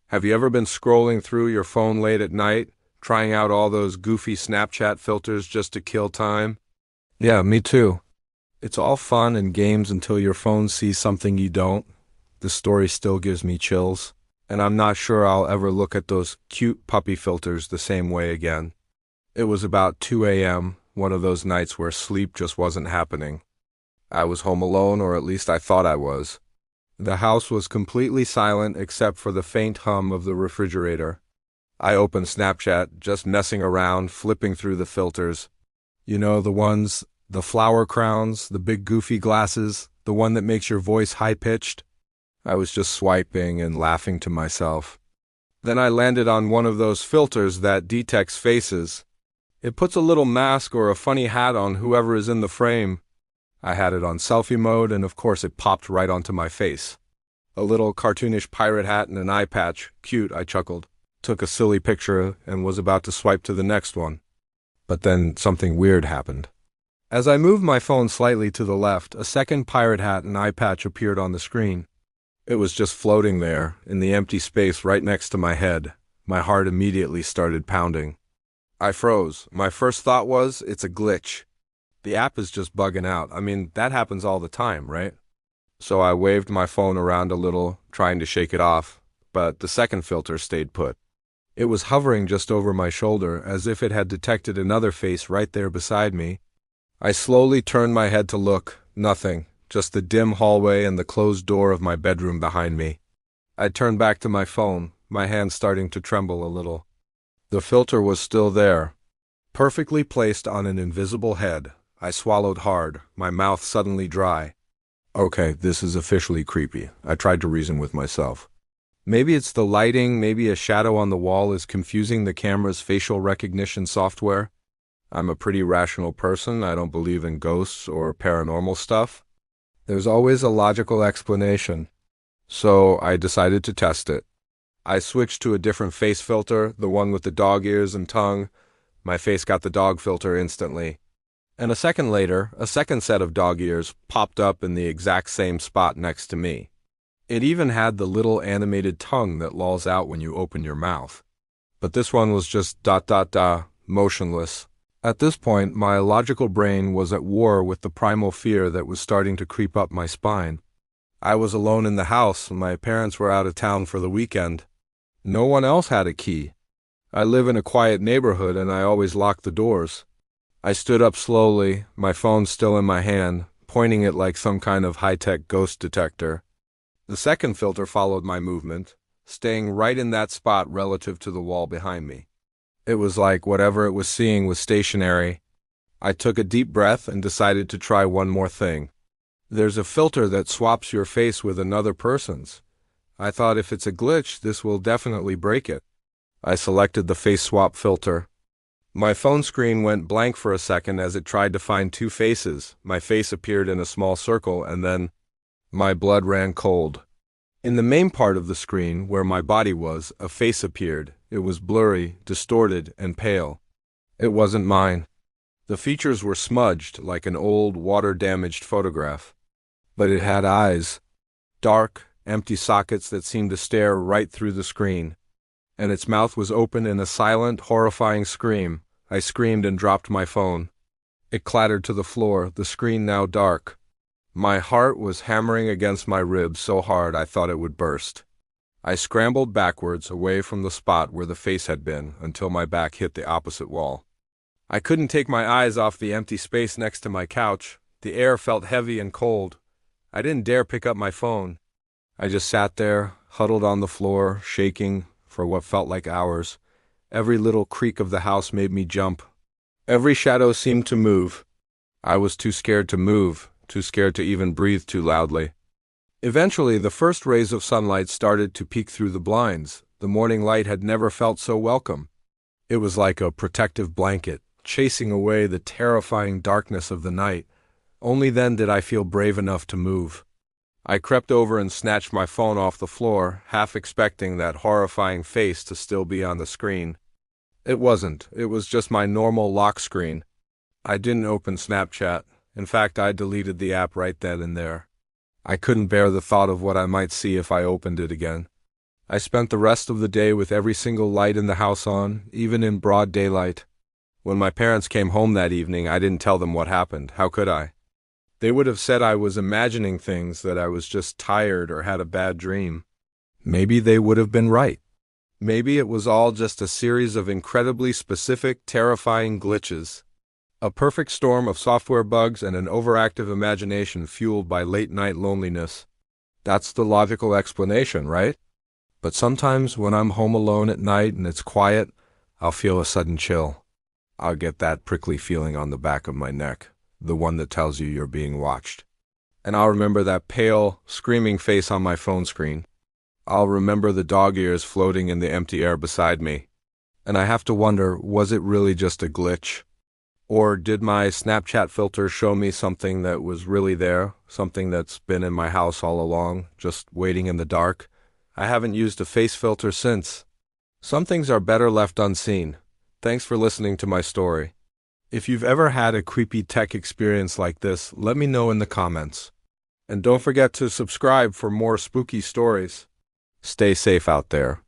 Have you ever been scrolling through your phone late at night, trying out all those goofy Snapchat filters just to kill time? Yeah, me too. It's all fun and games until your phone sees something you don't. The story still gives me chills, and I'm not sure I'll ever look at those cute puppy filters the same way again. It was about 2 a.m., one of those nights where sleep just wasn't happening. I was home alone, or at least I thought I was. The house was completely silent except for the faint hum of the refrigerator. I opened Snapchat, just messing around, flipping through the filters. You know, the flower crowns, the big goofy glasses, the one that makes your voice high-pitched. I was just swiping and laughing to myself. Then I landed on one of those filters that detects faces. It puts a little mask or a funny hat on whoever is in the frame. I had it on selfie mode, and of course it popped right onto my face. A little cartoonish pirate hat and an eye patch. Cute, I chuckled. Took a silly picture and was about to swipe to the next one. But then something weird happened. As I moved my phone slightly to the left, a second pirate hat and eye patch appeared on the screen. It was just floating there, in the empty space right next to my head. My heart immediately started pounding. I froze. My first thought was, it's a glitch. The app is just bugging out. I mean, that happens all the time, right? So I waved my phone around a little, trying to shake it off, but the second filter stayed put. It was hovering just over my shoulder, as if it had detected another face right there beside me. I slowly turned my head to look. Nothing, just the dim hallway and the closed door of my bedroom behind me. I turned back to my phone, my hand starting to tremble a little. The filter was still there, perfectly placed on an invisible head. I swallowed hard, my mouth suddenly dry. Okay, this is officially creepy. I tried to reason with myself. Maybe it's the lighting, maybe a shadow on the wall is confusing the camera's facial recognition software. I'm a pretty rational person. I don't believe in ghosts or paranormal stuff. There's always a logical explanation. So I decided to test it. I switched to a different face filter, the one with the dog ears and tongue. My face got the dog filter instantly. And a second later, a second set of dog ears popped up in the exact same spot next to me. It even had the little animated tongue that lolls out when you open your mouth. But this one was just ... motionless. At this point, my logical brain was at war with the primal fear that was starting to creep up my spine. I was alone in the house, and my parents were out of town for the weekend. No one else had a key. I live in a quiet neighborhood, and I always lock the doors. I stood up slowly, my phone still in my hand, pointing it like some kind of high-tech ghost detector. The second filter followed my movement, staying right in that spot relative to the wall behind me. It was like whatever it was seeing was stationary. I took a deep breath and decided to try one more thing. There's a filter that swaps your face with another person's. I thought if it's a glitch, this will definitely break it. I selected the face swap filter. My phone screen went blank for a second as it tried to find two faces. My face appeared in a small circle, and then my blood ran cold. In the main part of the screen, where my body was, a face appeared. It was blurry, distorted, and pale. It wasn't mine. The features were smudged like an old, water-damaged photograph. But it had eyes. Dark, empty sockets that seemed to stare right through the screen. And its mouth was open in a silent, horrifying scream. I screamed and dropped my phone. It clattered to the floor, the screen now dark. My heart was hammering against my ribs so hard I thought it would burst. I scrambled backwards away from the spot where the face had been until my back hit the opposite wall. I couldn't take my eyes off the empty space next to my couch. The air felt heavy and cold. I didn't dare pick up my phone. I just sat there, huddled on the floor, shaking for what felt like hours. Every little creak of the house made me jump. Every shadow seemed to move. I was too scared to move, too scared to even breathe too loudly. Eventually, the first rays of sunlight started to peek through the blinds. The morning light had never felt so welcome. It was like a protective blanket, chasing away the terrifying darkness of the night. Only then did I feel brave enough to move. I crept over and snatched my phone off the floor, half expecting that horrifying face to still be on the screen. It wasn't. It was just my normal lock screen. I didn't open Snapchat. In fact, I deleted the app right then and there. I couldn't bear the thought of what I might see if I opened it again. I spent the rest of the day with every single light in the house on, even in broad daylight. When my parents came home that evening, I didn't tell them what happened. How could I? They would have said I was imagining things, that I was just tired or had a bad dream. Maybe they would have been right. Maybe it was all just a series of incredibly specific, terrifying glitches. A perfect storm of software bugs and an overactive imagination fueled by late-night loneliness. That's the logical explanation, right? But sometimes when I'm home alone at night and it's quiet, I'll feel a sudden chill. I'll get that prickly feeling on the back of my neck, the one that tells you you're being watched. And I'll remember that pale, screaming face on my phone screen. I'll remember the dog ears floating in the empty air beside me. And I have to wonder, was it really just a glitch? Or did my Snapchat filter show me something that was really there, something that's been in my house all along, just waiting in the dark? I haven't used a face filter since. Some things are better left unseen. Thanks for listening to my story. If you've ever had a creepy tech experience like this, let me know in the comments. And don't forget to subscribe for more spooky stories. Stay safe out there.